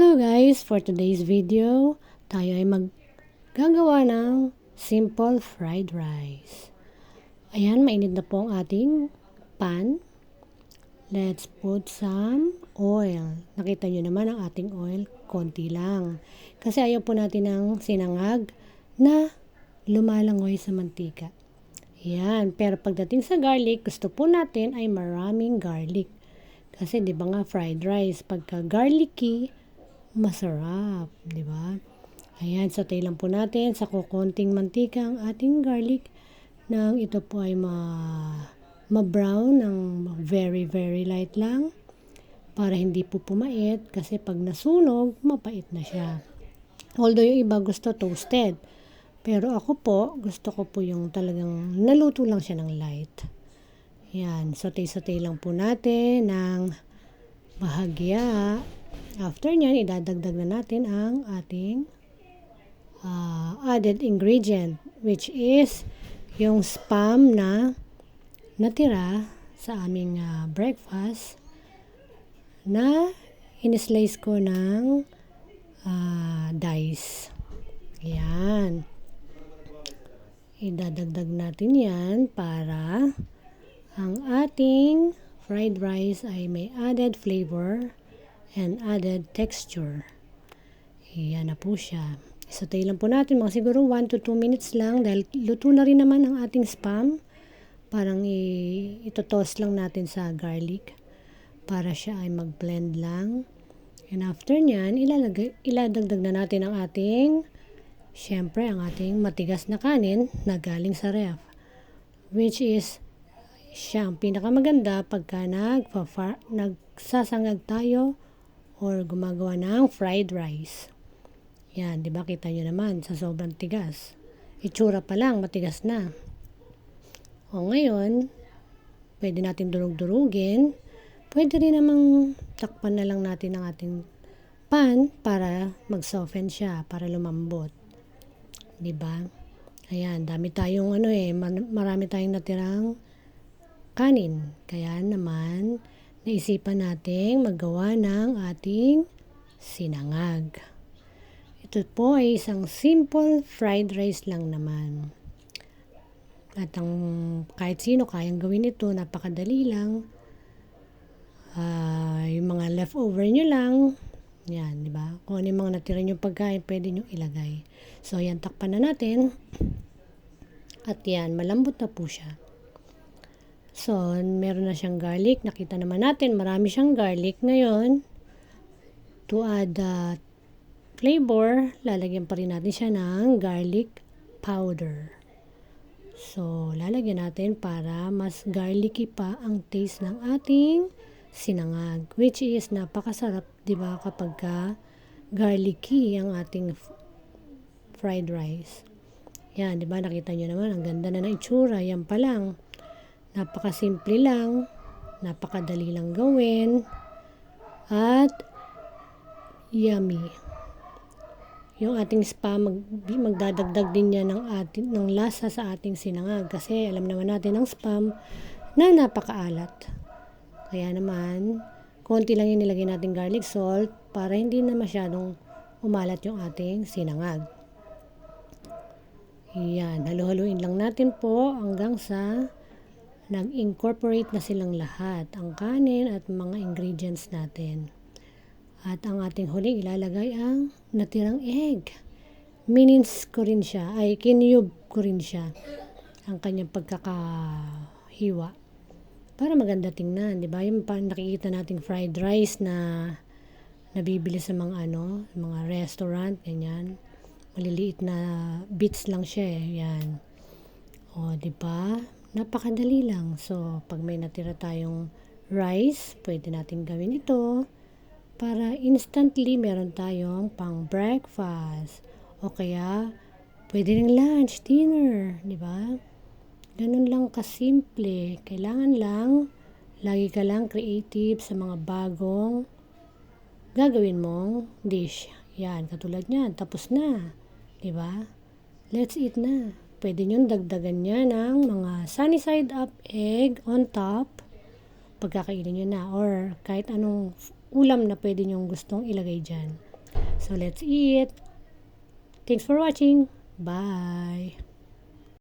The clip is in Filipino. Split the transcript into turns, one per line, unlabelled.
Hello guys! For today's video, tayo ay maggagawa ng simple fried rice. Ayan, mainit na po ang ating pan. Let's put some oil. Nakita nyo naman ang ating oil, konti lang. Kasi ayaw po natin ng sinangag na lumalangoy sa mantika. Ayan, pero pagdating sa garlic, gusto po natin ay maraming garlic. Kasi di ba nga fried rice, pagka garlicky, masarap, di ba? Ayan, saute lang po natin sa kukunting mantika ang ating garlic nang ito po ay ma-brown ng very light lang para hindi po pumait kasi pag nasunog, mapait na siya. Although yung iba gusto toasted, pero ako po, gusto ko po yung talagang naluto lang siya ng light. Ayan, saute lang po natin ng bahagya. After nyan, idadagdag na natin ang ating added ingredient, which is yung spam na natira sa aming breakfast na in-slice ko ng dice. Ayan. Idadagdag natin yan para ang ating fried rice ay may added flavor and added texture. Ayan na po siya. Saute lang po natin mga siguro 1 to 2 minutes lang dahil luto na rin naman ang ating spam. Parang ito-toast lang natin sa garlic para siya ay mag-blend lang. And after nyan, iladagdag na natin ang ating, syempre ang ating matigas na kanin na galing sa ref. Which is siya ang pinakamaganda pagka nagsasangag tayo or gumagawa ng fried rice. Yan, di ba? Kita nyo naman sa sobrang tigas. Itsura pa lang, matigas na. O ngayon, pwede natin durug-durugin. Pwede rin namang takpan na lang natin ang ating pan para mag-soften siya, para lumambot. Di ba? Ayan, dami tayong marami tayong natirang kanin. Kaya naman, naisipan nating maggawa ng ating sinangag. Ito po ay isang simple fried rice lang naman. At kahit sino kayang gawin ito, napakadali lang. Yung mga leftover nyo lang, yan, di ba? Kung ano yung mga natira nyo pagkain, pwede nyo ilagay. So, yan, takpan na natin. At yan, malambot na po siya. So, meron na siyang garlic. Nakita naman natin, marami siyang garlic. Ngayon, to add flavor, lalagyan pa rin natin siya ng garlic powder. So, lalagyan natin para mas garlicky pa ang taste ng ating sinangag. Which is napakasarap, di ba, kapag garlicky ang ating fried rice. Yan, di ba, nakita nyo naman, ang ganda na ng itsura. Yan pa lang. Napakasimple lang, napakadali lang gawin, at yummy. Yung ating spam, magdadagdag din niya ng lasa sa ating sinangag kasi alam naman natin ang spam na napakaalat. Kaya naman, konti lang yung nilagay natin garlic salt para hindi na masyadong umalat yung ating sinangag. Yan, halu-haluin lang natin po hanggang sa nag-incorporate na silang lahat, ang kanin at mga ingredients natin. At ang ating huling ilalagay ang natirang egg. Minins ko rin siya, kiniyub ko rin siya, ang kanyang pagkakahiwa. Para maganda tingnan, di ba? Yung nakikita nating fried rice na nabibili sa mga mga restaurant, ganyan. Maliliit na bits lang siya yan. O, di ba? Napakadali lang. So, pag may natira tayong rice, pwede natin gawin ito para instantly meron tayong pang breakfast. O kaya, pwede ring lunch, dinner, di ba? Ganun lang kasimple. Kailangan lang, lagi ka lang creative sa mga bagong gagawin mong dish. Yan, katulad niyan. Tapos na. Di ba? Let's eat na. Pwede nyo dagdagan niya ng mga sunny side up egg on top pagkakainin nyo na, or kahit anong ulam na pwede nyo gustong ilagay dyan. So let's eat. Thanks for watching. Bye.